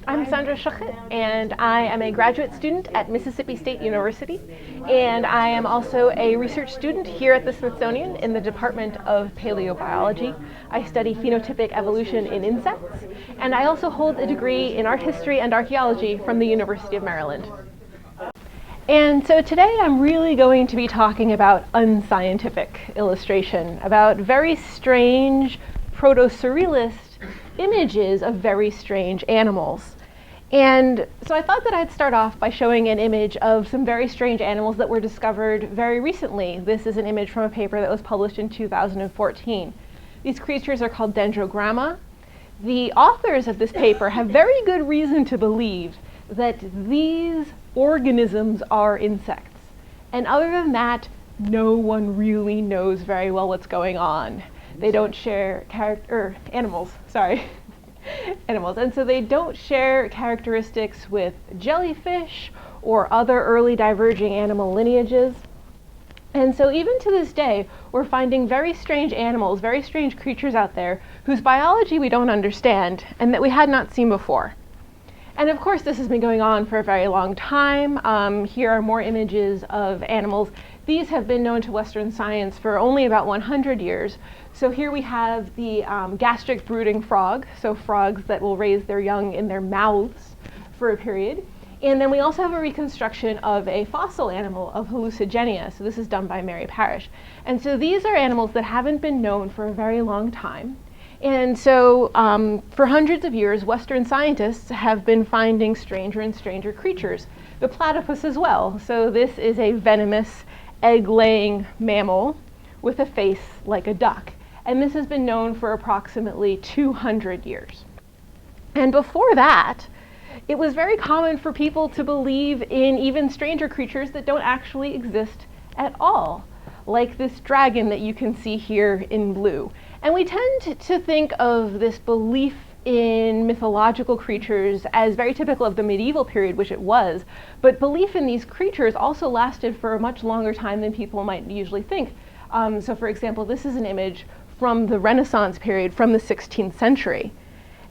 I'm Sandra Schachat, and I am a graduate student at Mississippi State University, and I am also a research student here at the Smithsonian in the Department of Paleobiology. I study phenotypic evolution in insects, and I also hold a degree in art history and archaeology from the University of Maryland. And so today I'm really going to be talking about unscientific illustration, about very strange proto-surrealist images of very strange animals. And so I thought that I'd start off by showing an image of some very strange animals that were discovered very recently. This is an image from a paper that was published in 2014. These creatures are called dendrogramma. The authors of this paper have very good reason to believe that these organisms are insects. And other than that, no one really knows very well what's going on. They don't share animals. And so they don't share characteristics with jellyfish or other early diverging animal lineages. And so even to this day, we're finding very strange animals, very strange creatures out there whose biology we don't understand and that we had not seen before. And of course, this has been going on for a very long time. Here are more images of animals. These have been known to Western science for only about 100 years. So here we have the gastric brooding frog, so frogs that will raise their young in their mouths for a period. And then we also have a reconstruction of a fossil animal of hallucigenia. So this is done by Mary Parrish. And so these are animals that haven't been known for a very long time. And so for hundreds of years, Western scientists have been finding stranger and stranger creatures. The platypus as well. So this is a venomous egg-laying mammal with a face like a duck. And this has been known for approximately 200 years. And before that, it was very common for people to believe in even stranger creatures that don't actually exist at all, like this dragon that you can see here in blue. And we tend to think of this belief in mythological creatures as very typical of the medieval period, which it was, but belief in these creatures also lasted for a much longer time than people might usually think. So for example, this is an image from the Renaissance period, from the 16th century.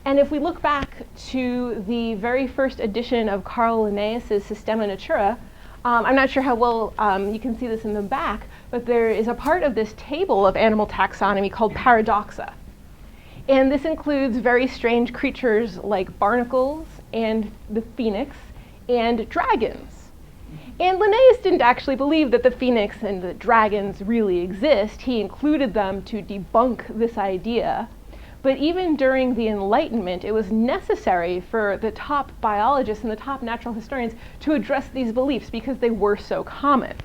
And if we look back to the very first edition of Carl Linnaeus's Systema Naturae, I'm not sure how well you can see this in the back, but there is a part of this table of animal taxonomy called paradoxa. And this includes very strange creatures like barnacles and the phoenix and dragons. And Linnaeus didn't actually believe that the phoenix and the dragons really exist. He included them to debunk this idea. But even during the Enlightenment, it was necessary for the top biologists and the top natural historians to address these beliefs because they were so common.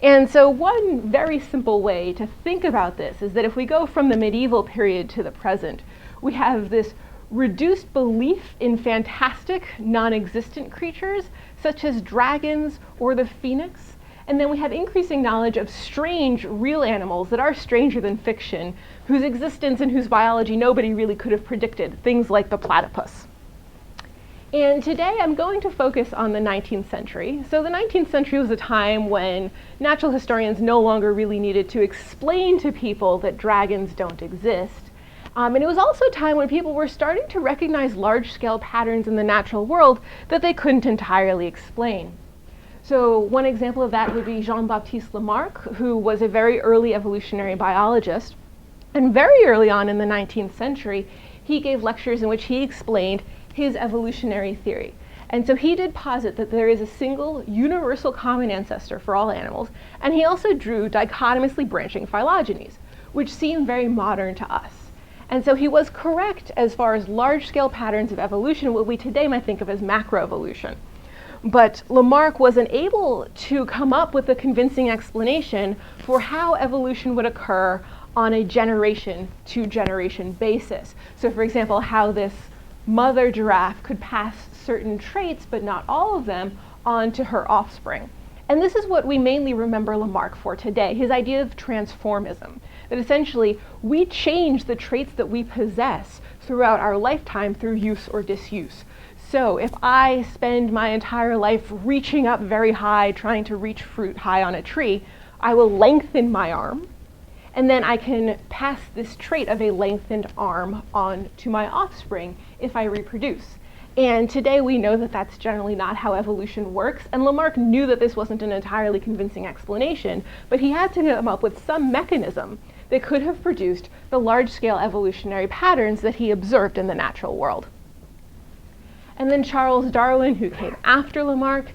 And so one very simple way to think about this is that if we go from the medieval period to the present, we have this reduced belief in fantastic, non-existent creatures, such as dragons or the phoenix. And then we have increasing knowledge of strange, real animals that are stranger than fiction, whose existence and whose biology nobody really could have predicted, things like the platypus. And today I'm going to focus on the 19th century. So the 19th century was a time when natural historians no longer really needed to explain to people that dragons don't exist. And it was also a time when people were starting to recognize large-scale patterns in the natural world that they couldn't entirely explain. So one example of that would be Jean-Baptiste Lamarck, who was a very early evolutionary biologist. And very early on in the 19th century, he gave lectures in which he explained his evolutionary theory. And so he did posit that there is a single universal common ancestor for all animals, and he also drew dichotomously branching phylogenies, which seem very modern to us. And so he was correct as far as large-scale patterns of evolution, what we today might think of as macroevolution. But Lamarck wasn't able to come up with a convincing explanation for how evolution would occur on a generation-to-generation basis. So for example, how this mother giraffe could pass certain traits, but not all of them, on to her offspring. And this is what we mainly remember Lamarck for today, his idea of transformism, that essentially we change the traits that we possess throughout our lifetime through use or disuse. So if I spend my entire life reaching up very high, trying to reach fruit high on a tree, I will lengthen my arm, and then I can pass this trait of a lengthened arm on to my offspring if I reproduce. And today we know that that's generally not how evolution works, and Lamarck knew that this wasn't an entirely convincing explanation, but he had to come up with some mechanism that could have produced the large-scale evolutionary patterns that he observed in the natural world. And then Charles Darwin, who came after Lamarck,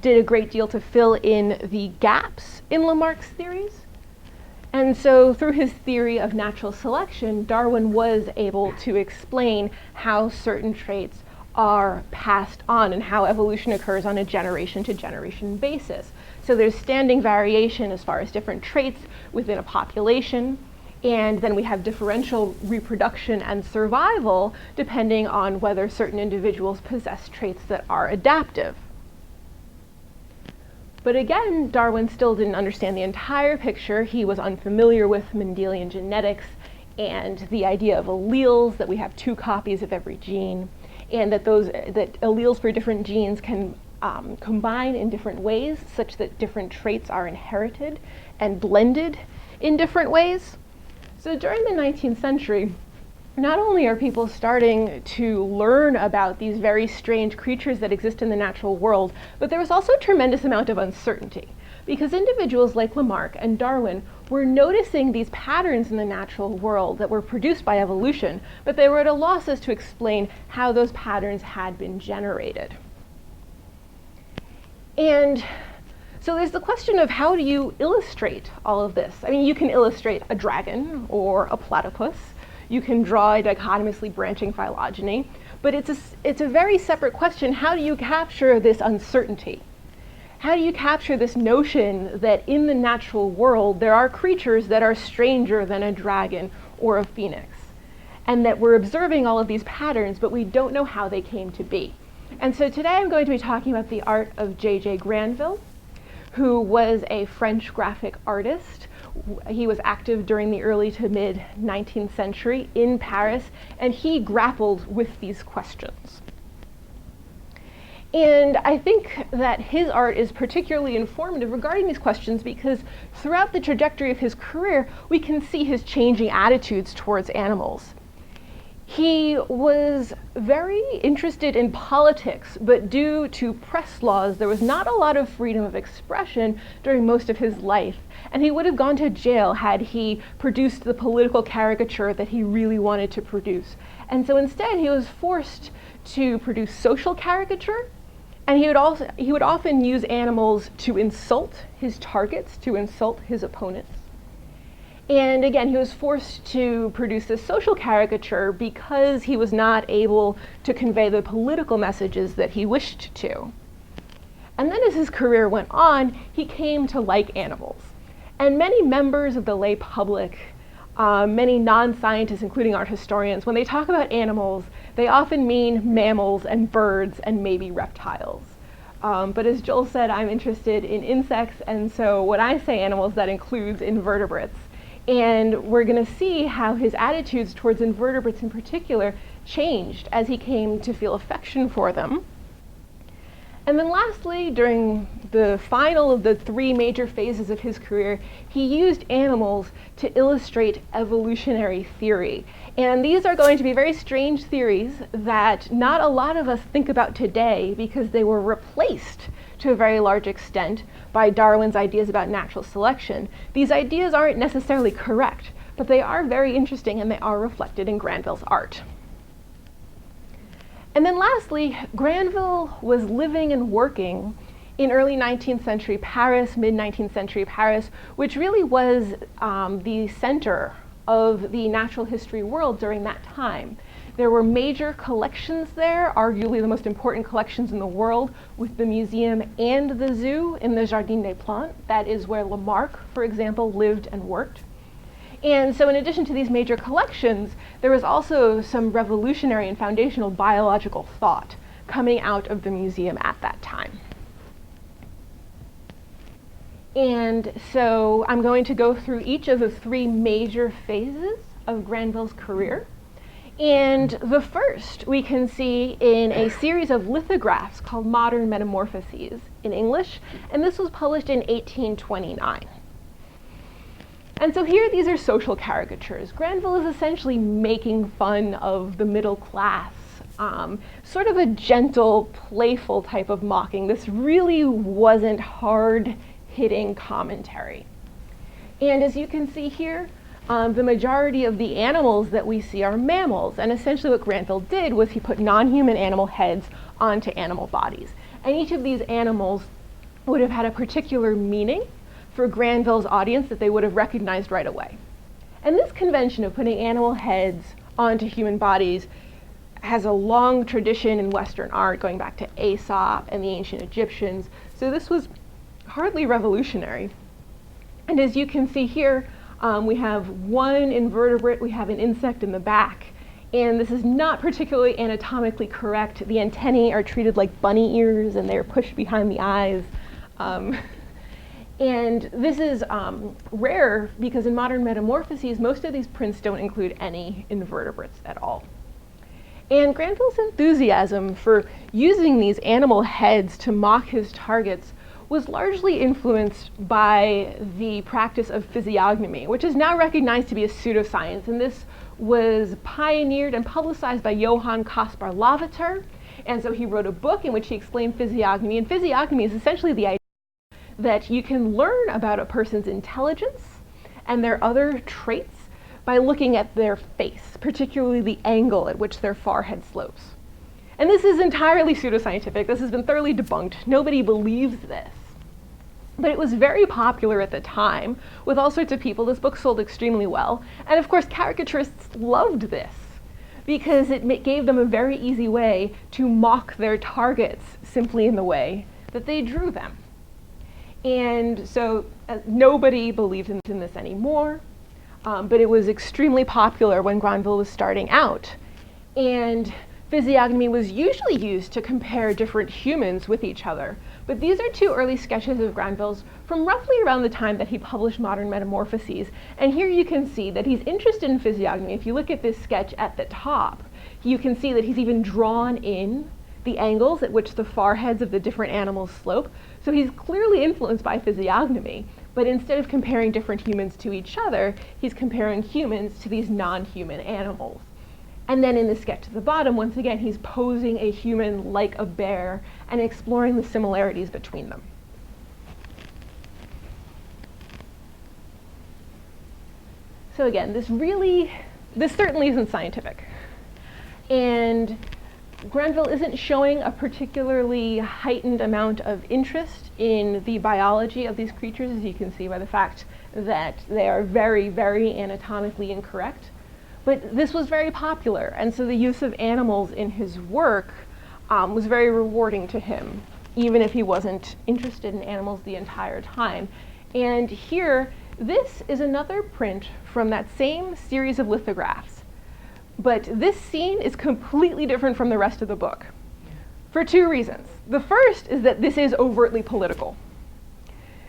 did a great deal to fill in the gaps in Lamarck's theories. And so through his theory of natural selection, Darwin was able to explain how certain traits are passed on and how evolution occurs on a generation-to-generation basis. So there's standing variation as far as different traits within a population, and then we have differential reproduction and survival depending on whether certain individuals possess traits that are adaptive. But again, Darwin still didn't understand the entire picture. He was unfamiliar with Mendelian genetics and the idea of alleles, that we have 2 copies of every gene, and that alleles for different genes can combine in different ways such that different traits are inherited and blended in different ways. So during the 19th century, not only are people starting to learn about these very strange creatures that exist in the natural world, but there was also a tremendous amount of uncertainty, because individuals like Lamarck and Darwin were noticing these patterns in the natural world that were produced by evolution, but they were at a loss as to explain how those patterns had been generated. And so there's the question of, how do you illustrate all of this? I mean, you can illustrate a dragon or a platypus. You can draw a dichotomously branching phylogeny, but it's a very separate question. How do you capture this uncertainty? How do you capture this notion that in the natural world there are creatures that are stranger than a dragon or a phoenix, and that we're observing all of these patterns, but we don't know how they came to be? And so today I'm going to be talking about the art of J.J. Granville, who was a French graphic artist. He was active during the early to mid-19th century in Paris, and he grappled with these questions. And I think that his art is particularly informative regarding these questions because throughout the trajectory of his career, we can see his changing attitudes towards animals. He was very interested in politics, but due to press laws, there was not a lot of freedom of expression during most of his life. And he would have gone to jail had he produced the political caricature that he really wanted to produce. And so instead, he was forced to produce social caricature. And he would often use animals to insult his targets, to insult his opponents. And again, he was forced to produce this social caricature because he was not able to convey the political messages that he wished to. And then as his career went on, he came to like animals. And many members of the lay public, many non-scientists, including art historians, when they talk about animals, they often mean mammals and birds and maybe reptiles. But as Joel said, I'm interested in insects, and so when I say animals, that includes invertebrates. And we're going to see how his attitudes towards invertebrates in particular changed as he came to feel affection for them. And then lastly, during the final of the 3 major phases of his career, he used animals to illustrate evolutionary theory. And these are going to be very strange theories that not a lot of us think about today because they were replaced to a very large extent by Darwin's ideas about natural selection. These ideas aren't necessarily correct, but they are very interesting and they are reflected in Granville's art. And then lastly, Granville was living and working in early 19th century Paris, mid-19th century Paris, which really was the center of the natural history world during that time. There were major collections there, arguably the most important collections in the world, with the museum and the zoo in the Jardin des Plantes. That is where Lamarck, for example, lived and worked. And so in addition to these major collections, there was also some revolutionary and foundational biological thought coming out of the museum at that time. And so I'm going to go through each of the 3 major phases of Granville's career. And the first we can see in a series of lithographs called Modern Metamorphoses in English, and this was published in 1829. And so here these are social caricatures. Granville is essentially making fun of the middle class sort of a gentle, playful type of mocking. This really wasn't hard-hitting commentary. And as you can see here, the majority of the animals that we see are mammals. And essentially what Granville did was he put non-human animal heads onto animal bodies. And each of these animals would have had a particular meaning for Granville's audience that they would have recognized right away. And this convention of putting animal heads onto human bodies has a long tradition in Western art going back to Aesop and the ancient Egyptians. So this was hardly revolutionary. And as you can see here, we have one invertebrate, we have an insect in the back, and this is not particularly anatomically correct. The antennae are treated like bunny ears and they're pushed behind the eyes. And this is rare because in modern metamorphoses, most of these prints don't include any invertebrates at all. And Granville's enthusiasm for using these animal heads to mock his targets was largely influenced by the practice of physiognomy, which is now recognized to be a pseudoscience. And this was pioneered and publicized by Johann Caspar Lavater. And so he wrote a book in which he explained physiognomy. And physiognomy is essentially the idea that you can learn about a person's intelligence and their other traits by looking at their face, particularly the angle at which their forehead slopes. And this is entirely pseudoscientific. This has been thoroughly debunked. Nobody believes this. But it was very popular at the time with all sorts of people. This book sold extremely well. And of course, caricaturists loved this because it gave them a very easy way to mock their targets simply in the way that they drew them. And so nobody believed in this anymore. But it was extremely popular when Granville was starting out. And physiognomy was usually used to compare different humans with each other. But these are two early sketches of Granville's from roughly around the time that he published Modern Metamorphoses. And here you can see that he's interested in physiognomy. If you look at this sketch at the top, you can see that he's even drawn in the angles at which the foreheads of the different animals slope. So he's clearly influenced by physiognomy. But instead of comparing different humans to each other, he's comparing humans to these non-human animals. And then in the sketch at the bottom, once again, he's posing a human like a bear and exploring the similarities between them. So again, this certainly isn't scientific. And Grandville isn't showing a particularly heightened amount of interest in the biology of these creatures, as you can see by the fact that they are very, very anatomically incorrect. But this was very popular, and so the use of animals in his work was very rewarding to him, even if he wasn't interested in animals the entire time. And here, this is another print from that same series of lithographs. But this scene is completely different from the rest of the book for two reasons. The first is that this is overtly political.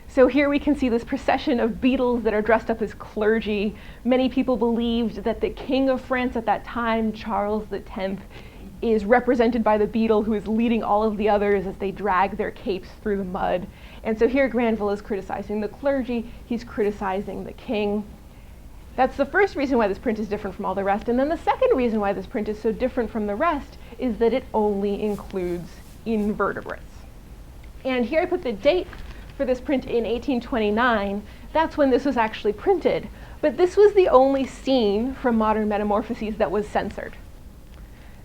So here we can see this procession of beetles that are dressed up as clergy. Many people believed that the king of France at that time, Charles X, is represented by the beetle who is leading all of the others as they drag their capes through the mud. And so here Grandville is criticizing the clergy, he's criticizing the king. That's the first reason why this print is different from all the rest. And then the second reason why this print is so different from the rest is that it only includes invertebrates. And here I put the date for this print in 1829. That's when this was actually printed. But this was the only scene from Modern Metamorphoses that was censored.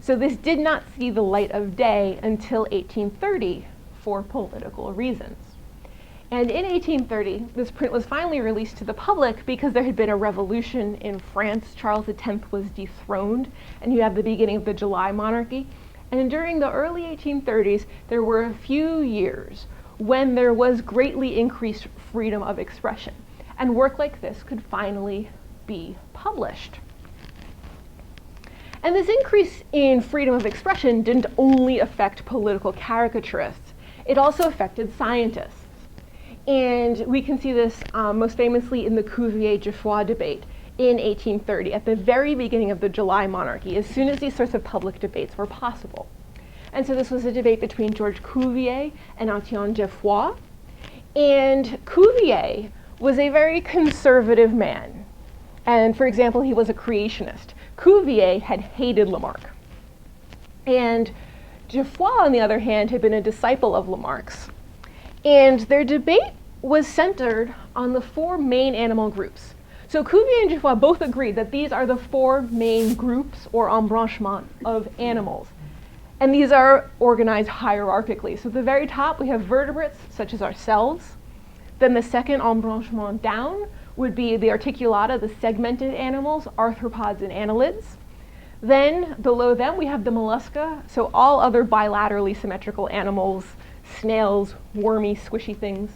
So this did not see the light of day until 1830 for political reasons. And in 1830, this print was finally released to the public because there had been a revolution in France. Charles X was dethroned, and you have the beginning of the July monarchy. And during the early 1830s, there were a few years when there was greatly increased freedom of expression. And work like this could finally be published. And this increase in freedom of expression didn't only affect political caricaturists, it also affected scientists. And we can see this most famously in the Cuvier-Geoffroy debate in 1830, at the very beginning of the July monarchy, as soon as these sorts of public debates were possible. And so this was a debate between Georges Cuvier and Étienne Geoffroy. And Cuvier was a very conservative man. And for example, he was a creationist. Cuvier had hated Lamarck. And Geoffroy, on the other hand, had been a disciple of Lamarck's. And their debate was centered on the four main animal groups. So Cuvier and Geoffroy both agreed that these are the four main groups or embranchements of animals. And these are organized hierarchically. So at the very top, we have vertebrates, such as ourselves. Then the second embranchement down would be the articulata, the segmented animals, arthropods and annelids. Then below them, we have the mollusca, so all other bilaterally symmetrical animals, snails, wormy, squishy things.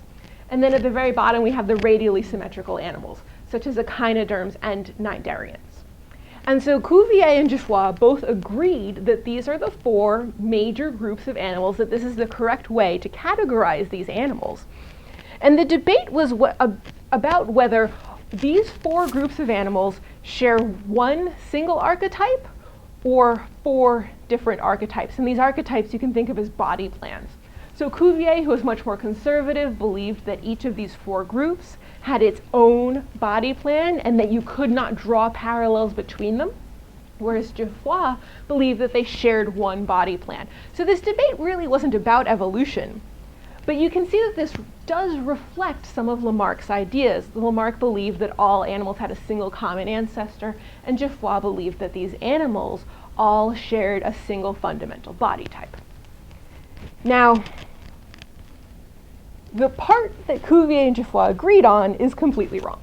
And then at the very bottom, we have the radially symmetrical animals, such as echinoderms and cnidarians. And so Cuvier and Geoffroy both agreed that these are the four major groups of animals, that this is the correct way to categorize these animals. And the debate was about whether these four groups of animals share one single archetype or four different archetypes. And these archetypes you can think of as body plans. So Cuvier, who was much more conservative, believed that each of these four groups had its own body plan and that you could not draw parallels between them, whereas Geoffroy believed that they shared one body plan. So this debate really wasn't about evolution, but you can see that this does reflect some of Lamarck's ideas. Lamarck believed that all animals had a single common ancestor, and Geoffroy believed that these animals all shared a single fundamental body type. Now, the part that Cuvier and Geoffroy agreed on is completely wrong.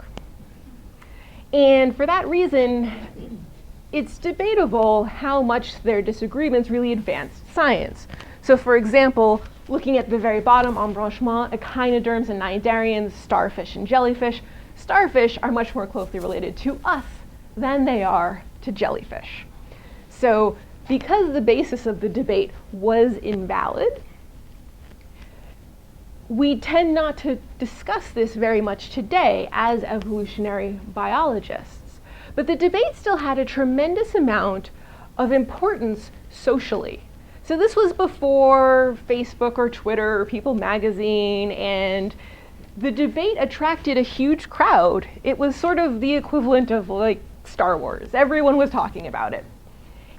And for that reason, it's debatable how much their disagreements really advanced science. So for example, looking at the very bottom embranchement, echinoderms and cnidarians, starfish and jellyfish, starfish are much more closely related to us than they are to jellyfish. So because the basis of the debate was invalid, we tend not to discuss this very much today as evolutionary biologists. But the debate still had a tremendous amount of importance socially. So this was before Facebook or Twitter or People magazine, and the debate attracted a huge crowd. It was sort of the equivalent of like Star Wars. Everyone was talking about it.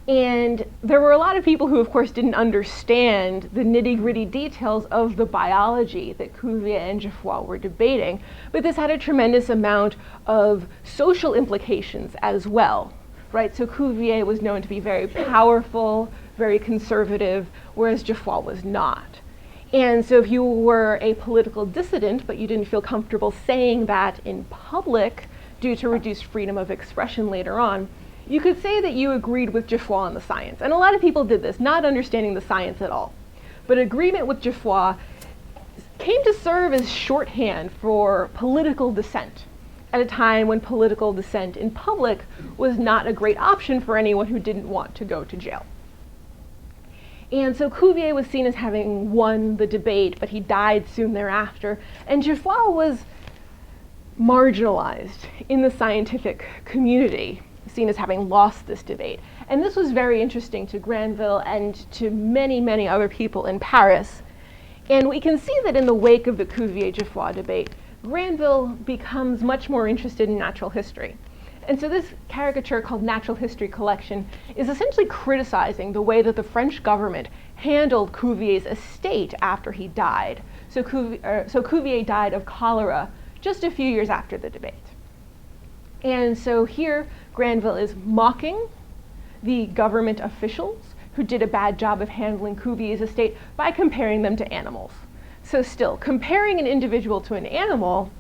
And there were a lot of people who, of course, didn't understand the nitty-gritty details of the biology that Cuvier and Geoffroy were debating, but this had a tremendous amount of social implications as well, right? So Cuvier was known to be very powerful, very conservative, whereas Geoffroy was not. And so if you were a political dissident, but you didn't feel comfortable saying that in public due to reduced freedom of expression later on, you could say that you agreed with Geoffroy on the science. And a lot of people did this, not understanding the science at all. But agreement with Geoffroy came to serve as shorthand for political dissent at a time when political dissent in public was not a great option for anyone who didn't want to go to jail. And so Cuvier was seen as having won the debate, but he died soon thereafter. And Geoffroy was marginalized in the scientific community, seen as having lost this debate. And this was very interesting to Granville and to many, many other people in Paris. And we can see that in the wake of the Cuvier-Geoffroy debate, Granville becomes much more interested in natural history. And so this caricature called Natural History Collection is essentially criticizing the way that the French government handled Cuvier's estate after he died. So Cuvier died of cholera just a few years after the debate. And so here, Granville is mocking the government officials who did a bad job of handling Cuvier's estate by comparing them to animals. So still, comparing an individual to an animal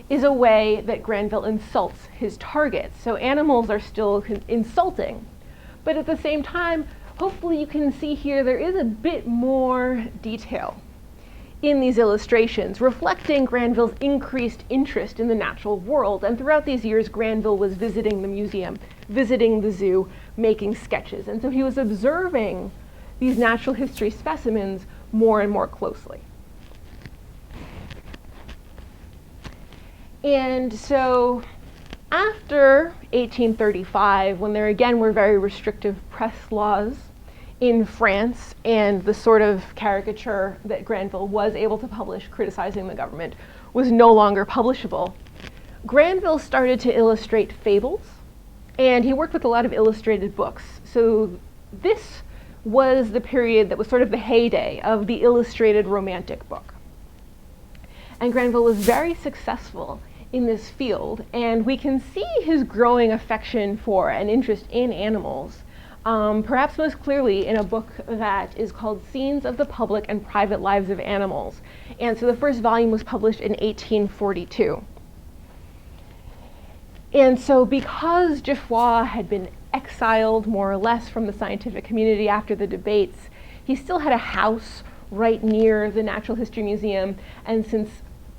is a way that Granville insults his targets. So animals are still insulting. But at the same time, hopefully you can see here there is a bit more detail in these illustrations, reflecting Granville's increased interest in the natural world. And throughout these years, Granville was visiting the museum, visiting the zoo, making sketches. And so he was observing these natural history specimens more and more closely. And so after 1835, when there again were very restrictive press laws in France, and the sort of caricature that Granville was able to publish criticizing the government was no longer publishable, Granville started to illustrate fables, and he worked with a lot of illustrated books. So this was the period that was sort of the heyday of the illustrated romantic book. And Granville was very successful in this field, and we can see his growing affection for and interest in animals, perhaps most clearly in a book that is called Scenes of the Public and Private Lives of Animals. And so the first volume was published in 1842. And so because Geoffroy had been exiled more or less from the scientific community after the debates, he still had a house right near the Natural History Museum, and since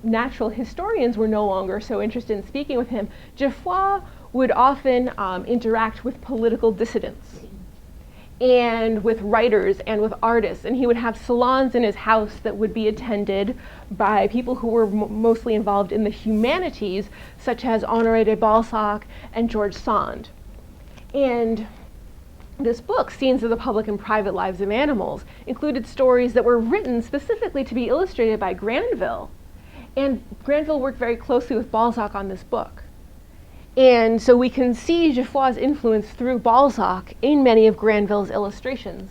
natural historians were no longer so interested in speaking with him, Geoffroy would often interact with political dissidents and with writers and with artists, and he would have salons in his house that would be attended by people who were mostly involved in the humanities, such as Honoré de Balzac and George Sand. And this book, Scenes of the Public and Private Lives of Animals, included stories that were written specifically to be illustrated by Granville. And Grandville worked very closely with Balzac on this book. And so we can see Geoffroy's influence through Balzac in many of Granville's illustrations.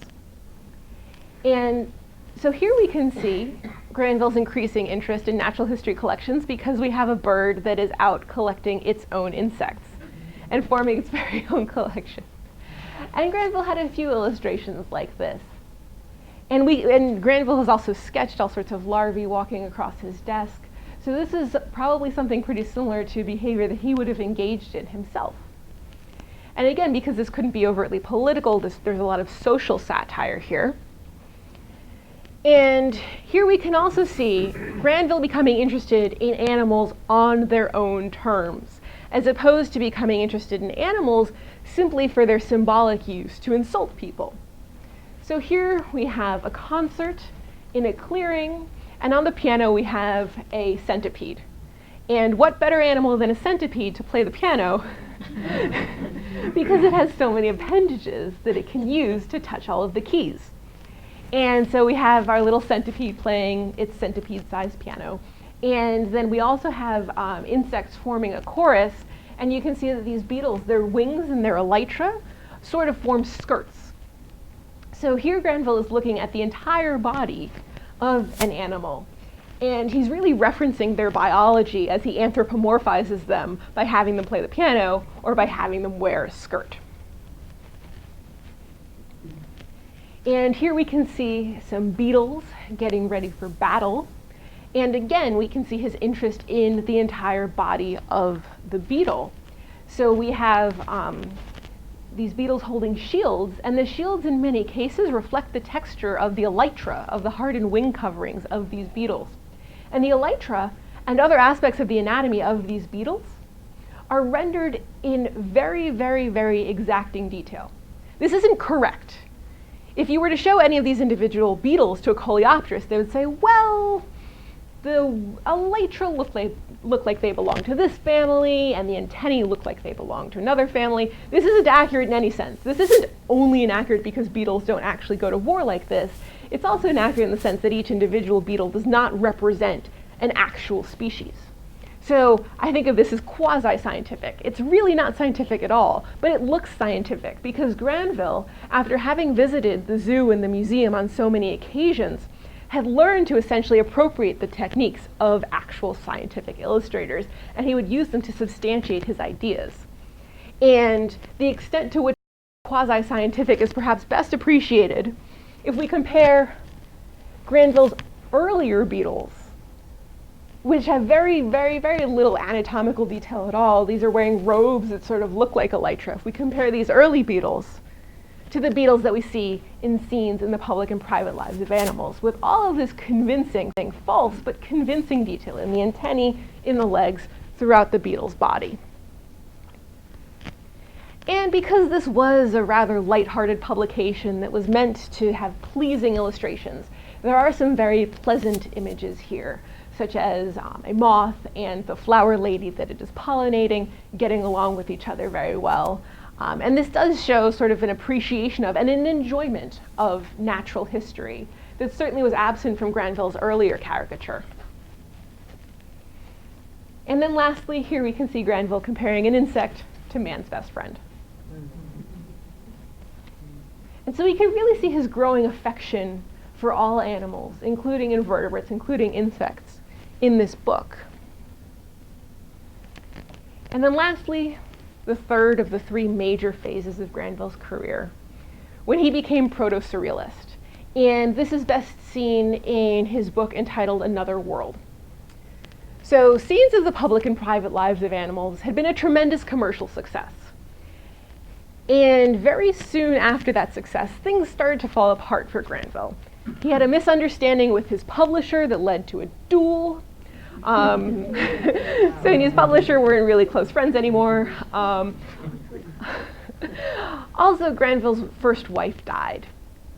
And so here we can see Granville's increasing interest in natural history collections because we have a bird that is out collecting its own insects and forming its very own collection. And Granville had a few illustrations like this. And Granville has also sketched all sorts of larvae walking across his desk. So this is probably something pretty similar to behavior that he would have engaged in himself. And again, because this couldn't be overtly political, there's a lot of social satire here. And here we can also see Granville becoming interested in animals on their own terms, as opposed to becoming interested in animals simply for their symbolic use to insult people. So here we have a concert in a clearing, and on the piano we have a centipede. And what better animal than a centipede to play the piano because it has so many appendages that it can use to touch all of the keys. And so we have our little centipede playing its centipede-sized piano. And then we also have insects forming a chorus, and you can see that these beetles, their wings and their elytra sort of form skirts. So here Granville is looking at the entire body of an animal, and he's really referencing their biology as he anthropomorphizes them by having them play the piano or by having them wear a skirt. And here we can see some beetles getting ready for battle. And again, we can see his interest in the entire body of the beetle. So we have these beetles holding shields, and the shields in many cases reflect the texture of the elytra, of the hardened wing coverings of these beetles. And the elytra and other aspects of the anatomy of these beetles are rendered in very, very, very exacting detail. This isn't correct. If you were to show any of these individual beetles to a coleopterist, they would say, well, the elytra look like they belong to this family, and the antennae look like they belong to another family. This isn't accurate in any sense. This isn't only inaccurate because beetles don't actually go to war like this. It's also inaccurate in the sense that each individual beetle does not represent an actual species. So I think of this as quasi-scientific. It's really not scientific at all, but it looks scientific because Grandville, after having visited the zoo and the museum on so many occasions, had learned to essentially appropriate the techniques of actual scientific illustrators, and he would use them to substantiate his ideas. And the extent to which quasi-scientific is perhaps best appreciated if we compare Granville's earlier beetles, which have very, very, very little anatomical detail at all. These are wearing robes that sort of look like elytra. If we compare these early beetles to the beetles that we see in Scenes in the Public and Private Lives of Animals, with all of this convincing, false but convincing detail in the antennae, in the legs, throughout the beetle's body. And because this was a rather lighthearted publication that was meant to have pleasing illustrations, there are some very pleasant images here, such as a moth and the flower lady that it is pollinating, getting along with each other very well. And this does show sort of an appreciation of and an enjoyment of natural history that certainly was absent from Granville's earlier caricature. And then lastly, here we can see Granville comparing an insect to man's best friend. And so we can really see his growing affection for all animals, including invertebrates, including insects, in this book. And then lastly, the third of the three major phases of Granville's career, when he became proto-surrealist. And this is best seen in his book entitled Another World. So scenes of the public and private lives of animals had been a tremendous commercial success. And very soon after that success, things started to fall apart for Granville. He had a misunderstanding with his publisher that led to a duel. So he and his publisher weren't really close friends anymore. Also, Granville's first wife died.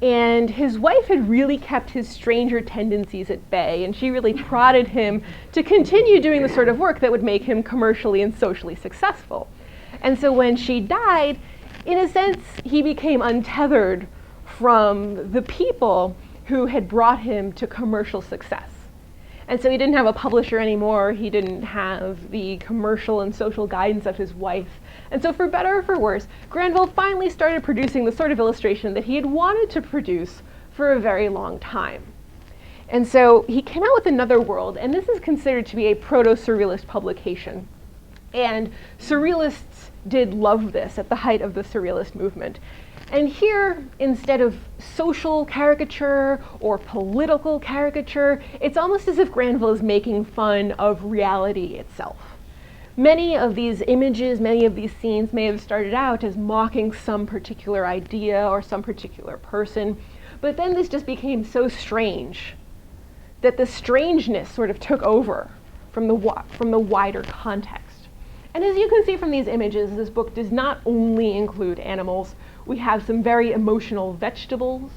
And his wife had really kept his stranger tendencies at bay, and she really prodded him to continue doing the sort of work that would make him commercially and socially successful. And so when she died, in a sense, he became untethered from the people who had brought him to commercial success. And so he didn't have a publisher anymore. He didn't have the commercial and social guidance of his wife. And so for better or for worse, Granville finally started producing the sort of illustration that he had wanted to produce for a very long time. And so he came out with Another World, and this is considered to be a proto-surrealist publication. And surrealists did love this at the height of the surrealist movement. And here, instead of social caricature or political caricature, it's almost as if Granville is making fun of reality itself. Many of these images, many of these scenes may have started out as mocking some particular idea or some particular person, but then this just became so strange that the strangeness sort of took over from the wider context. And as you can see from these images, this book does not only include animals. We have some very emotional vegetables,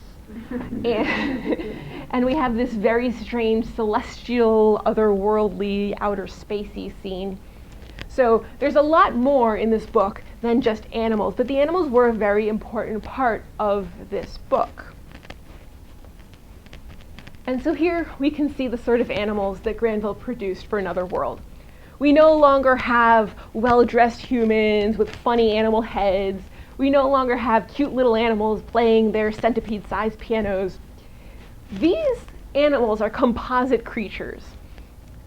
and we have this very strange celestial, otherworldly, outer spacey scene. So there's a lot more in this book than just animals, but the animals were a very important part of this book. And so here we can see the sort of animals that Granville produced for Another World. We no longer have well-dressed humans with funny animal heads. We no longer have cute little animals playing their centipede-sized pianos. These animals are composite creatures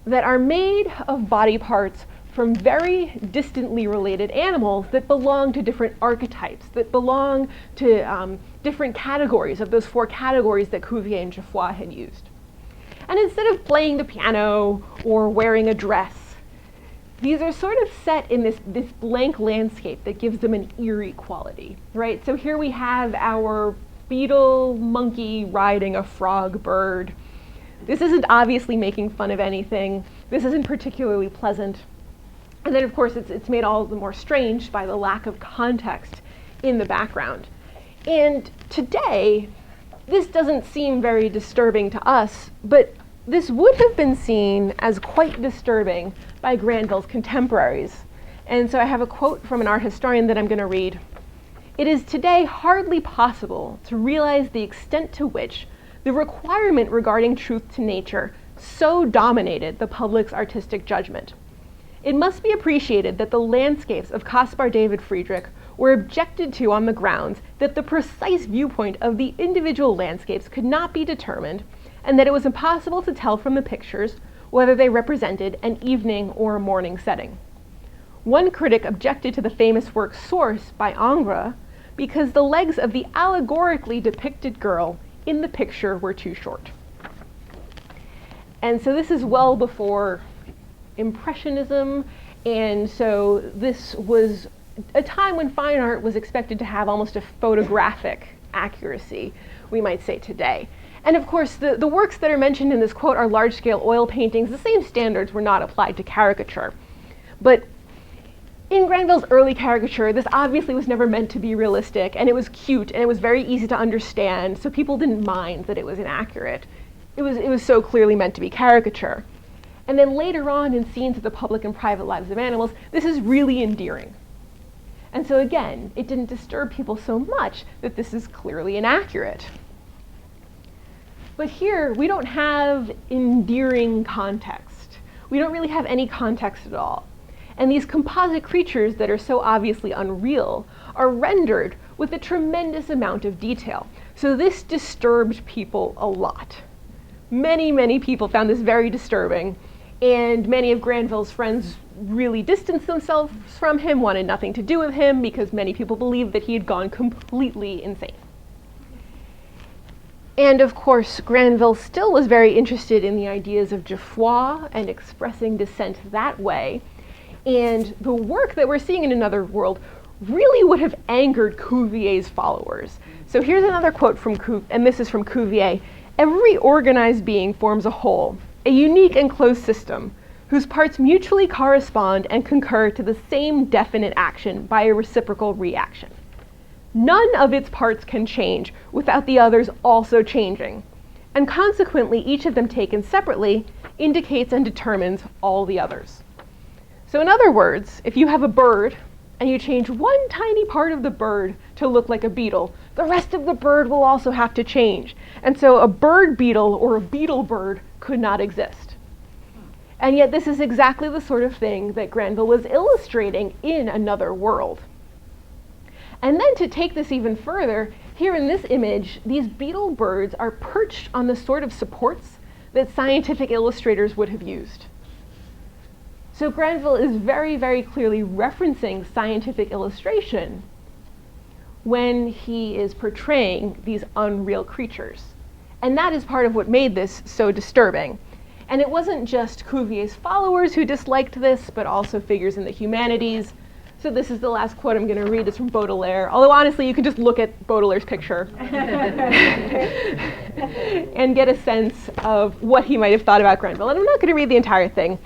that are made of body parts from very distantly related animals that belong to different archetypes, that belong to different categories of those four categories that Cuvier and Geoffroy had used. And instead of playing the piano or wearing a dress, these are sort of set in this blank landscape that gives them an eerie quality, right? So here we have our beetle monkey riding a frog bird. This isn't obviously making fun of anything. This isn't particularly pleasant. And then, of course, it's made all the more strange by the lack of context in the background. And today, this doesn't seem very disturbing to us, but this would have been seen as quite disturbing by Granville's contemporaries. And so I have a quote from an art historian that I'm going to read. "It is today hardly possible to realize the extent to which the requirement regarding truth to nature so dominated the public's artistic judgment. It must be appreciated that the landscapes of Caspar David Friedrich were objected to on the grounds that the precise viewpoint of the individual landscapes could not be determined, and that it was impossible to tell from the pictures whether they represented an evening or a morning setting. One critic objected to the famous work Source by Ingres because the legs of the allegorically depicted girl in the picture were too short." And so this is well before Impressionism, and so this was a time when fine art was expected to have almost a photographic accuracy, we might say today. And of course, the works that are mentioned in this quote are large-scale oil paintings. The same standards were not applied to caricature. But in Granville's early caricature, this obviously was never meant to be realistic, and it was cute, and it was very easy to understand, so people didn't mind that it was inaccurate. It was so clearly meant to be caricature. And then later on in scenes of the public and private lives of animals, this is really endearing. And so again, it didn't disturb people so much that this is clearly inaccurate. But here, we don't have endearing context. We don't really have any context at all. And these composite creatures that are so obviously unreal are rendered with a tremendous amount of detail. So this disturbed people a lot. Many, many people found this very disturbing, and many of Granville's friends really distanced themselves from him, wanted nothing to do with him, because many people believed that he had gone completely insane. And of course, Granville still was very interested in the ideas of Geoffroy and expressing dissent that way. And the work that we're seeing in Another World really would have angered Cuvier's followers. So here's another quote from Cuvier, and this is from Cuvier. "Every organized being forms a whole, a unique and closed system, whose parts mutually correspond and concur to the same definite action by a reciprocal reaction. None of its parts can change without the others also changing, and consequently each of them taken separately indicates and determines all the others." So in other words, if you have a bird and you change one tiny part of the bird to look like a beetle, the rest of the bird will also have to change. And so a bird beetle or a beetle bird could not exist. And yet this is exactly the sort of thing that Granville was illustrating in Another World. And then to take this even further, here in this image, these beetle birds are perched on the sort of supports that scientific illustrators would have used. So Granville is very, very clearly referencing scientific illustration when he is portraying these unreal creatures. And that is part of what made this so disturbing. And it wasn't just Cuvier's followers who disliked this, but also figures in the humanities. So this is the last quote I'm going to read. It's from Baudelaire. Although honestly, you can just look at Baudelaire's picture and get a sense of what he might have thought about Granville. And I'm not going to read the entire thing,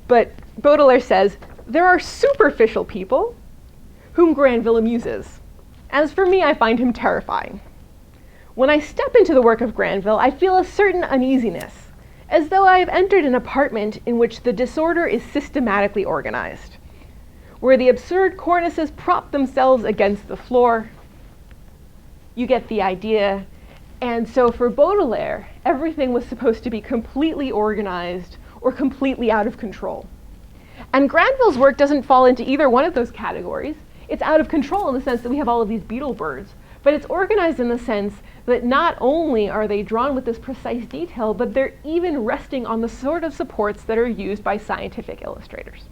but Baudelaire says, "There are superficial people whom Granville amuses. As for me, I find him terrifying. When I step into the work of Granville, I feel a certain uneasiness, as though I have entered an apartment in which the disorder is systematically organized, where the absurd cornices prop themselves against the floor." You get the idea. And so for Baudelaire, everything was supposed to be completely organized or completely out of control. And Granville's work doesn't fall into either one of those categories. It's out of control in the sense that we have all of these beetle birds, but it's organized in the sense that not only are they drawn with this precise detail, but they're even resting on the sort of supports that are used by scientific illustrators.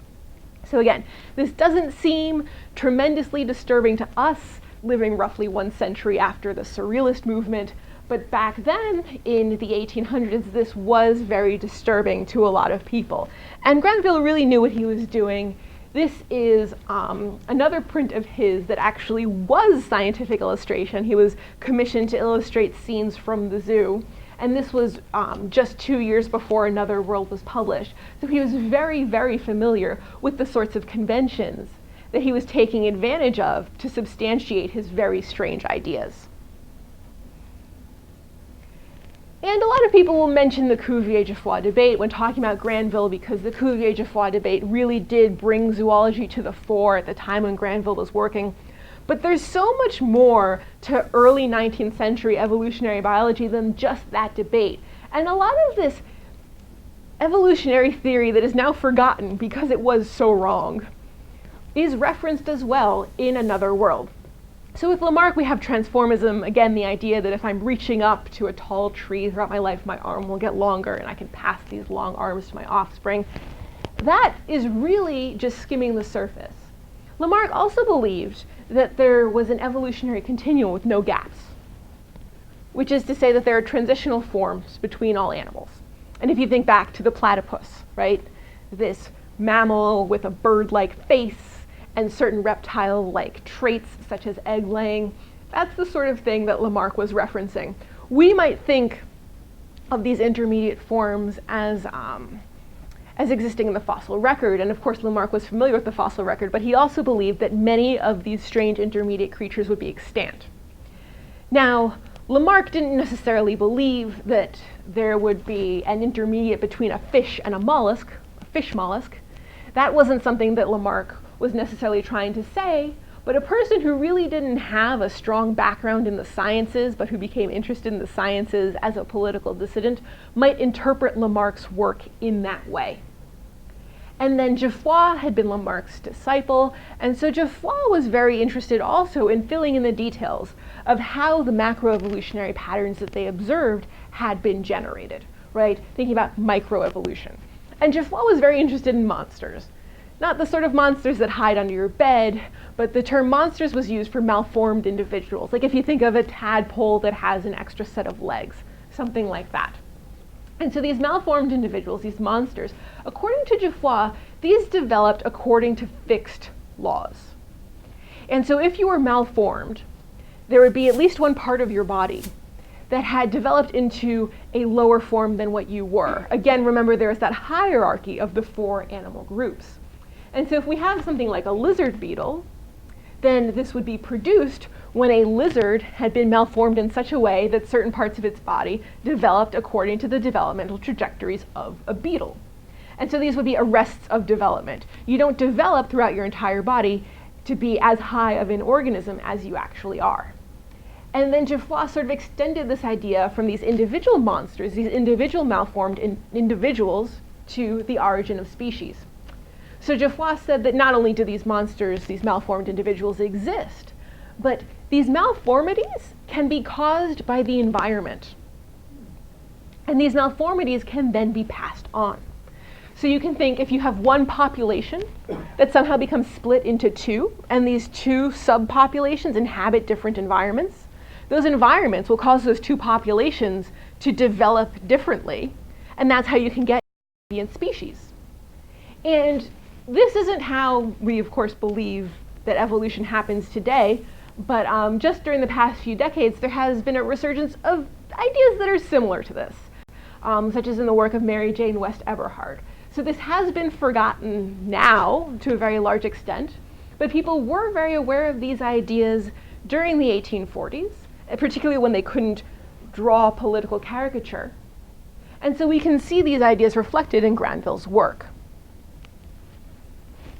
So again, this doesn't seem tremendously disturbing to us living roughly 1 century after the Surrealist movement, but back then in the 1800s, this was very disturbing to a lot of people. And Grandville really knew what he was doing. This is another print of his that actually was scientific illustration. He was commissioned to illustrate scenes from the zoo. And this was just 2 years before Another World was published. So he was very, very familiar with the sorts of conventions that he was taking advantage of to substantiate his very strange ideas. And a lot of people will mention the Cuvier-Geoffroy debate when talking about Granville, because the Cuvier-Geoffroy debate really did bring zoology to the fore at the time when Granville was working. But there's so much more to early 19th century evolutionary biology than just that debate. And a lot of this evolutionary theory that is now forgotten because it was so wrong is referenced as well in Another World. So with Lamarck, we have transformism, again, the idea that if I'm reaching up to a tall tree throughout my life, my arm will get longer and I can pass these long arms to my offspring. That is really just skimming the surface. Lamarck also believed that there was an evolutionary continuum with no gaps, which is to say that there are transitional forms between all animals. And if you think back to the platypus, right, this mammal with a bird-like face and certain reptile-like traits such as egg laying, that's the sort of thing that Lamarck was referencing. We might think of these intermediate forms as existing in the fossil record, and of course Lamarck was familiar with the fossil record, but he also believed that many of these strange intermediate creatures would be extant. Now, Lamarck didn't necessarily believe that there would be an intermediate between a fish and a mollusk, a fish mollusk. That wasn't something that Lamarck was necessarily trying to say, but a person who really didn't have a strong background in the sciences, but who became interested in the sciences as a political dissident, might interpret Lamarck's work in that way. And then Geoffroy had been Lamarck's disciple, and so Geoffroy was very interested also in filling in the details of how the macroevolutionary patterns that they observed had been generated, right? Thinking about microevolution. And Geoffroy was very interested in monsters. Not the sort of monsters that hide under your bed, but the term monsters was used for malformed individuals. Like if you think of a tadpole that has an extra set of legs, something like that. And so these malformed individuals, these monsters, according to Geoffroy, these developed according to fixed laws. And so if you were malformed, there would be at least one part of your body that had developed into a lower form than what you were. Again, remember there is that hierarchy of the 4 animal groups. And so if we have something like a lizard beetle, then this would be produced when a lizard had been malformed in such a way that certain parts of its body developed according to the developmental trajectories of a beetle. And so these would be arrests of development. You don't develop throughout your entire body to be as high of an organism as you actually are. And then Geoffroy sort of extended this idea from these individual monsters, these individual malformed individuals, to the origin of species. So Geoffroy said that not only do these monsters, these malformed individuals exist, but these malformities can be caused by the environment. And these malformities can then be passed on. So you can think if you have one population that somehow becomes split into 2, and these 2 subpopulations inhabit different environments, those environments will cause those 2 populations to develop differently, and that's how you can get amphibian species. And this isn't how we, of course, believe that evolution happens today, but just during the past few decades, there has been a resurgence of ideas that are similar to this, such as in the work of Mary Jane West Eberhard. So this has been forgotten now to a very large extent, but people were very aware of these ideas during the 1840s, particularly when they couldn't draw political caricature. And so we can see these ideas reflected in Granville's work.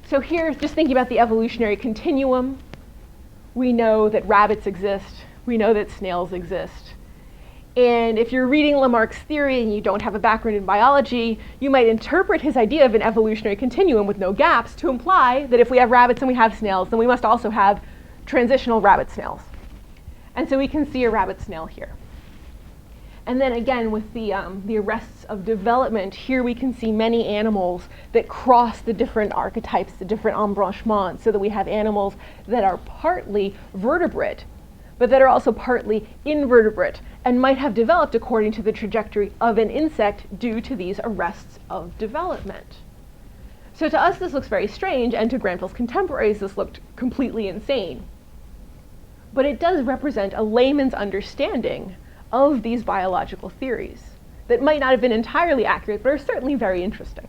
So here, just thinking about the evolutionary continuum, we know that rabbits exist, we know that snails exist. And if you're reading Lamarck's theory and you don't have a background in biology, you might interpret his idea of an evolutionary continuum with no gaps to imply that if we have rabbits and we have snails, then we must also have transitional rabbit snails. And so we can see a rabbit snail here. And then again, with the arrests of development, here we can see many animals that cross the different archetypes, the different embranchements, so that we have animals that are partly vertebrate, but that are also partly invertebrate, and might have developed according to the trajectory of an insect due to these arrests of development. So to us, this looks very strange, and to Granville's contemporaries, this looked completely insane. But it does represent a layman's understanding of these biological theories that might not have been entirely accurate, but are certainly very interesting.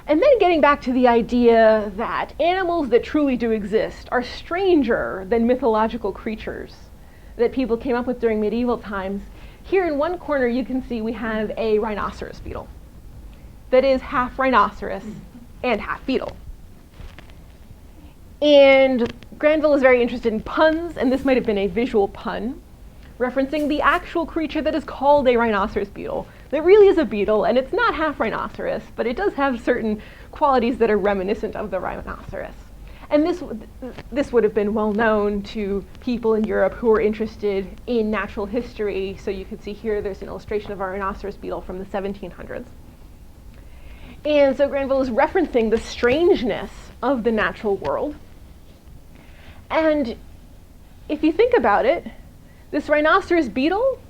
And then getting back to the idea that animals that truly do exist are stranger than mythological creatures that people came up with during medieval times, here in one corner you can see we have a rhinoceros beetle that is half rhinoceros and half beetle. And Grandville is very interested in puns, and this might have been a visual pun, referencing the actual creature that is called a rhinoceros beetle. That really is a beetle, and it's not half rhinoceros, but it does have certain qualities that are reminiscent of the rhinoceros. And this would have been well known to people in Europe who were interested in natural history. So you can see here there's an illustration of a rhinoceros beetle from the 1700s. And so Granville is referencing the strangeness of the natural world. And if you think about it, this rhinoceros beetle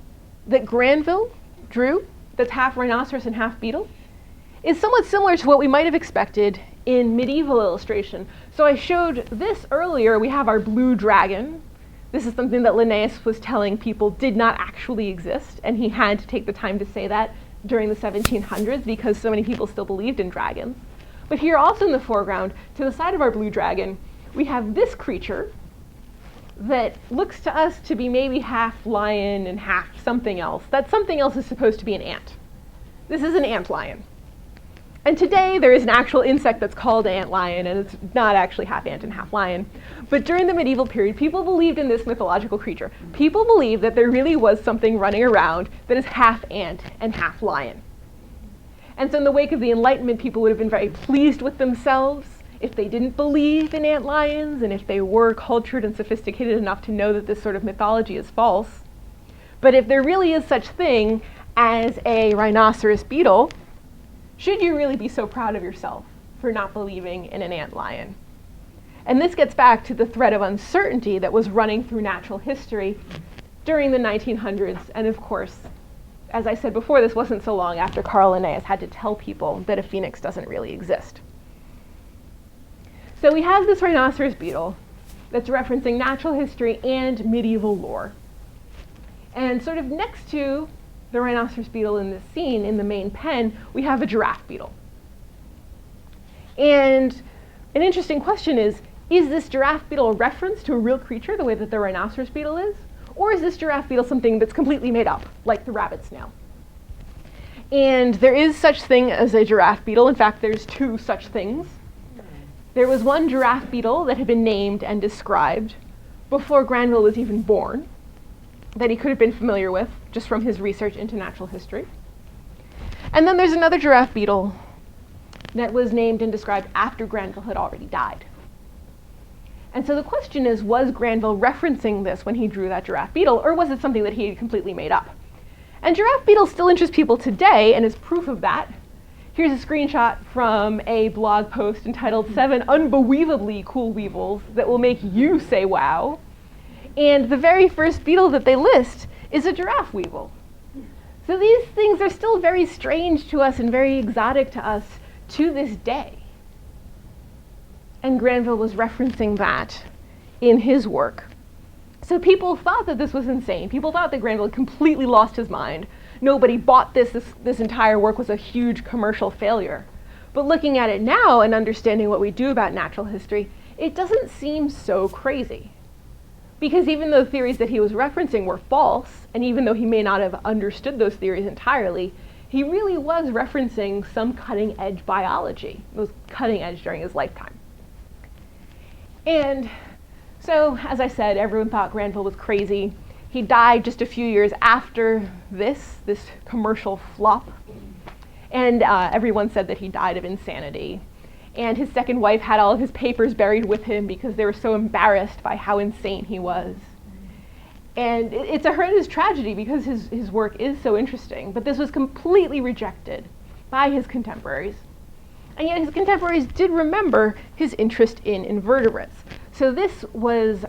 that Granville drew, that's half rhinoceros and half beetle, is somewhat similar to what we might have expected in medieval illustration. So I showed this earlier. We have our blue dragon. This is something that Linnaeus was telling people did not actually exist, and he had to take the time to say that during the 1700s because so many people still believed in dragons. But here also in the foreground, to the side of our blue dragon, we have this creature that looks to us to be maybe half lion and half something else. That something else is supposed to be an ant. This is an antlion. And today there is an actual insect that's called antlion, and it's not actually half ant and half lion. But during the medieval period, people believed in this mythological creature. People believed that there really was something running around that is half ant and half lion. And so in the wake of the Enlightenment, people would have been very pleased with themselves if they didn't believe in antlions and if they were cultured and sophisticated enough to know that this sort of mythology is false. But if there really is such thing as a rhinoceros beetle, should you really be so proud of yourself for not believing in an antlion? And this gets back to the thread of uncertainty that was running through natural history during the 1900s. And of course, as I said before, this wasn't so long after Carl Linnaeus had to tell people that a phoenix doesn't really exist. So we have this rhinoceros beetle that's referencing natural history and medieval lore. And sort of next to the rhinoceros beetle in this scene, in the main pen, we have a giraffe beetle. And an interesting question is this giraffe beetle a reference to a real creature the way that the rhinoceros beetle is? Or is this giraffe beetle something that's completely made up, like the rabbit snail? And there is such thing as a giraffe beetle. In fact, there's two such things. There was one giraffe beetle that had been named and described before Grandville was even born, that he could have been familiar with just from his research into natural history. And then there's another giraffe beetle that was named and described after Grandville had already died. And so the question is, was Granville referencing this when he drew that giraffe beetle, or was it something that he had completely made up? And giraffe beetles still interest people today, and as proof of that, here's a screenshot from a blog post entitled 7 Unbelievably Cool Weevils That Will Make You Say Wow. And the very first beetle that they list is a giraffe weevil. So these things are still very strange to us and very exotic to us to this day. And Grandville was referencing that in his work. So people thought that this was insane. People thought that Grandville had completely lost his mind. Nobody bought this. This entire work was a huge commercial failure. But looking at it now and understanding what we do about natural history, it doesn't seem so crazy. Because even though theories that he was referencing were false, and even though he may not have understood those theories entirely, he really was referencing some cutting-edge biology. It was cutting edge during his lifetime. And so, as I said, everyone thought Grandville was crazy. He died just a few years after this commercial flop. And everyone said that he died of insanity. And his second wife had all of his papers buried with him because they were so embarrassed by how insane he was. And it's a horrendous tragedy because his work is so interesting. But this was completely rejected by his contemporaries. And yet his contemporaries did remember his interest in invertebrates. So this was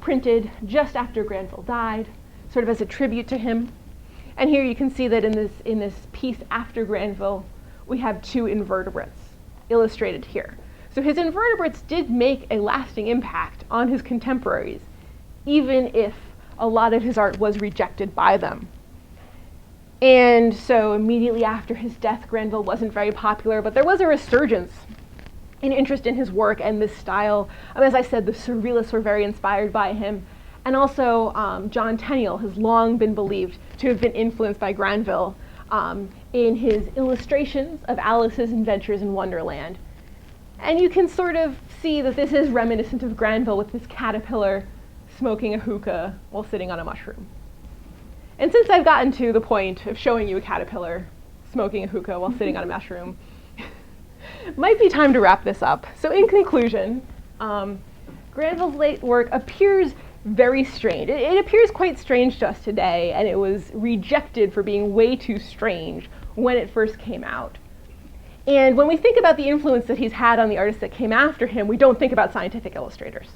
printed just after Grandville died, sort of as a tribute to him. And here you can see that in this piece after Grandville, we have two invertebrates illustrated here. So his invertebrates did make a lasting impact on his contemporaries, even if a lot of his art was rejected by them. And so immediately after his death, Grandville wasn't very popular, but there was a resurgence in interest in his work and this style. As I said, the Surrealists were very inspired by him. And also John Tenniel has long been believed to have been influenced by Granville in his illustrations of Alice's Adventures in Wonderland. And you can sort of see that this is reminiscent of Granville with this caterpillar smoking a hookah while sitting on a mushroom. And since I've gotten to the point of showing you a caterpillar smoking a hookah while sitting on a mushroom, it might be time to wrap this up. So in conclusion, Granville's late work appears very strange. It appears quite strange to us today, and it was rejected for being way too strange when it first came out. And when we think about the influence that he's had on the artists that came after him, we don't think about scientific illustrators,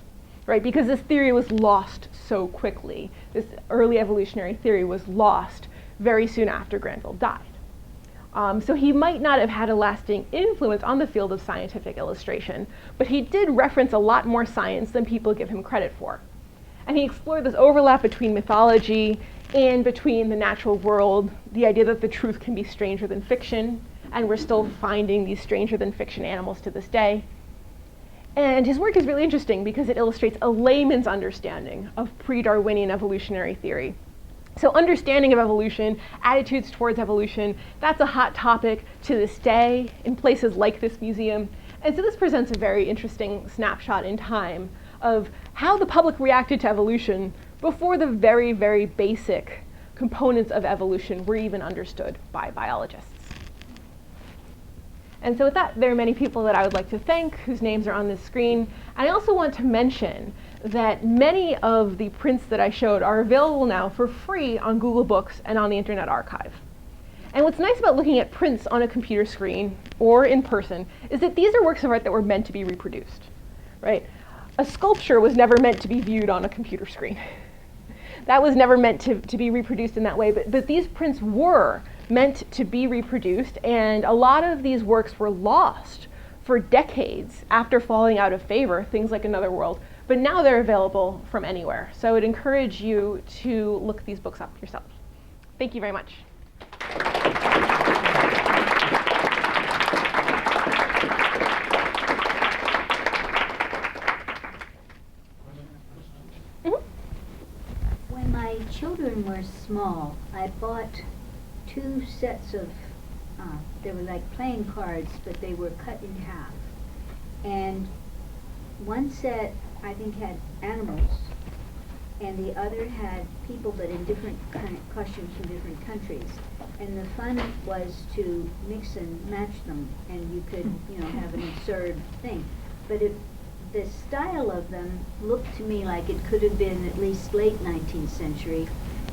right? Because this theory was lost so quickly. This early evolutionary theory was lost very soon after Granville died. So he might not have had a lasting influence on the field of scientific illustration, but he did reference a lot more science than people give him credit for. And he explored this overlap between mythology and between the natural world, the idea that the truth can be stranger than fiction, and we're still finding these stranger than fiction animals to this day. And his work is really interesting because it illustrates a layman's understanding of pre-Darwinian evolutionary theory. So understanding of evolution, attitudes towards evolution, that's a hot topic to this day in places like this museum. And so this presents a very interesting snapshot in time of how the public reacted to evolution before the very, very basic components of evolution were even understood by biologists. And so with that, there are many people that I would like to thank whose names are on this screen. And I also want to mention that many of the prints that I showed are available now for free on Google Books and on the Internet Archive. And what's nice about looking at prints on a computer screen or in person is that these are works of art that were meant to be reproduced, right? A sculpture was never meant to be viewed on a computer screen. That was never meant to be reproduced in that way, but these prints were meant to be reproduced, and a lot of these works were lost for decades after falling out of favor, things like Another World, but now they're available from anywhere. So I would encourage you to look these books up yourself. Thank you very much. When my children were small, I bought 2 sets of, they were like playing cards, but they were cut in half. And one set, I think, had animals, and the other had people, but in different costumes from different countries. And the fun was to mix and match them, and you could, have an absurd thing. But the style of them looked to me like it could have been at least late 19th century.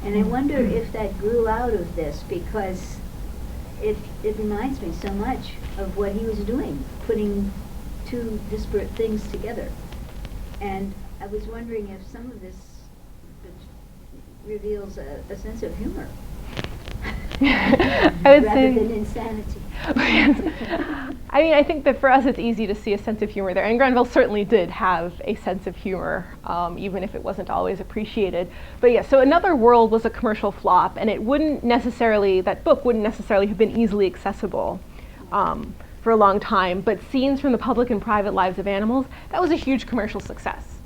And I wonder if that grew out of this, because it reminds me so much of what he was doing, putting 2 disparate things together. And I was wondering if some of this reveals a sense of humor. I would rather say, than insanity. I mean, I think that for us it's easy to see a sense of humor there, and Granville certainly did have a sense of humor, even if it wasn't always appreciated. But yeah, so Another World was a commercial flop, and that book wouldn't necessarily have been easily accessible for a long time, but Scenes from the Public and Private Lives of Animals, that was a huge commercial success,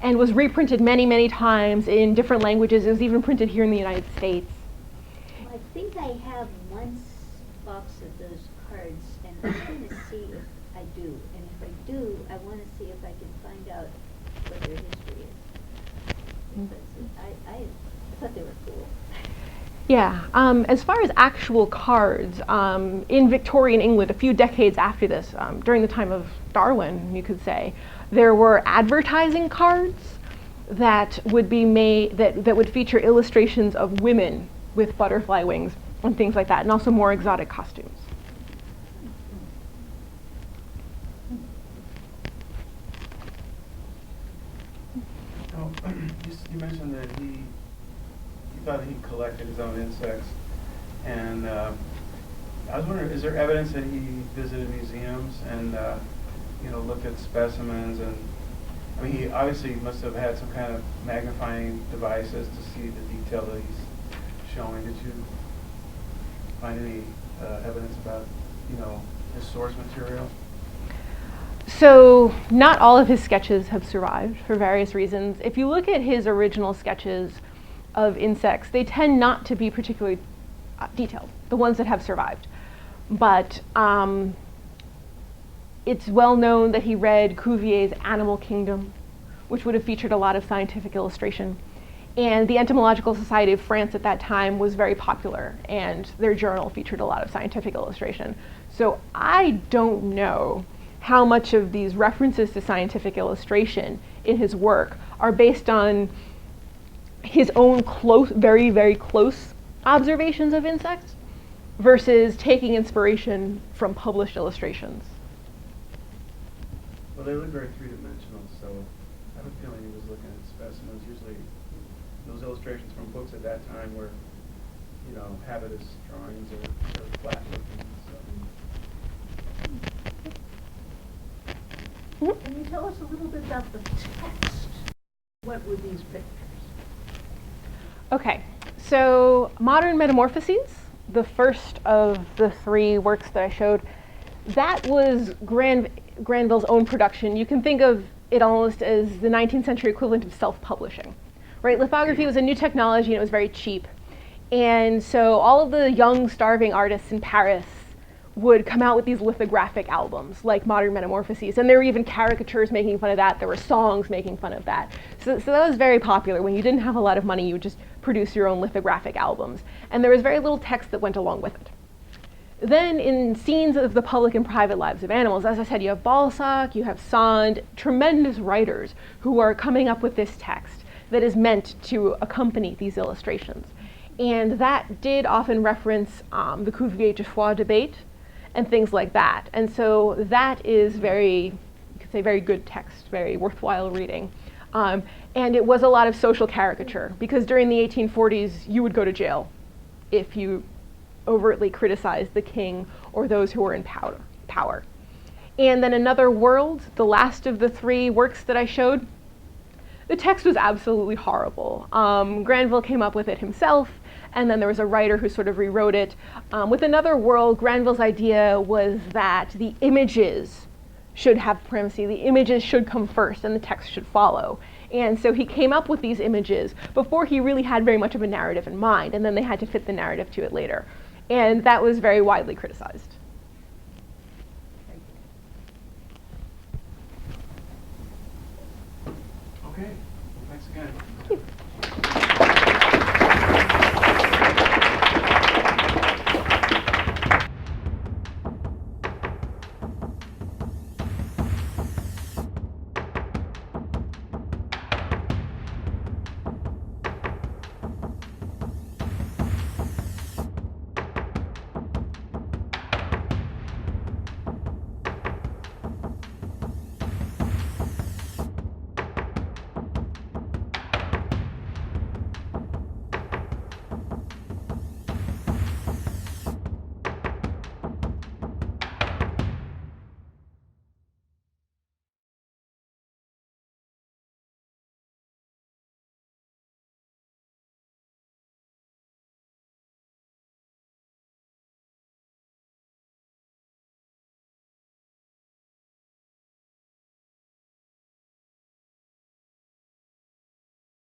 and was reprinted many, many times in different languages. It was even printed here in the United States. I think I have one box of those cards, and I'm going to see if I do. And if I do, I want to see if I can find out what their history is. I thought they were cool. Yeah, as far as actual cards, in Victorian England, a few decades after this, during the time of Darwin, you could say, there were advertising cards that would be made, that would feature illustrations of women with butterfly wings and things like that, and also more exotic costumes. Oh, you mentioned that he thought he collected his own insects, and I was wondering, is there evidence that he visited museums and looked at specimens? And I mean, he obviously must have had some kind of magnifying devices to see the detail that he's showing. Did you find any evidence about his source material? So not all of his sketches have survived for various reasons. If you look at his original sketches of insects, they tend not to be particularly detailed, the ones that have survived. But it's well known that he read Cuvier's Animal Kingdom, which would have featured a lot of scientific illustration. And the Entomological Society of France at that time was very popular, and their journal featured a lot of scientific illustration. So I don't know how much of these references to scientific illustration in his work are based on his own very, very close observations of insects versus taking inspiration from published illustrations. Well, they look very three-dimensional, so I have a feeling he was looking at specimens. Usually those illustrations from books at that time were, habitus drawings or flat looking. So. Can you tell us a little bit about the text? What were these pictures? Okay, so Modern Metamorphoses, the first of the 3 works that I showed, that was Granville's own production. You can think of it almost as the 19th century equivalent of self-publishing, right? Lithography was a new technology and it was very cheap. And so all of the young, starving artists in Paris would come out with these lithographic albums like Modern Metamorphoses, and there were even caricatures making fun of that. There were songs making fun of that. So that was very popular. When you didn't have a lot of money, you would just produce your own lithographic albums. And there was very little text that went along with it. Then in scenes of the public and private lives of animals, as I said, you have Balzac, you have Sand, tremendous writers who are coming up with this text that is meant to accompany these illustrations. And that did often reference the Cuvier-Dufour debate and things like that. And so that is very, you could say, very good text, very worthwhile reading. And it was a lot of social caricature, because during the 1840s, you would go to jail if you overtly criticized the king or those who were in power. And then Another World, the last of the three works that I showed, the text was absolutely horrible. Granville came up with it himself, and then there was a writer who sort of rewrote it. With Another World, Granville's idea was that the images should have primacy. The images should come first and the text should follow. And so he came up with these images before he really had very much of a narrative in mind, and then they had to fit the narrative to it later. And that was very widely criticized. Okay, well, thanks again.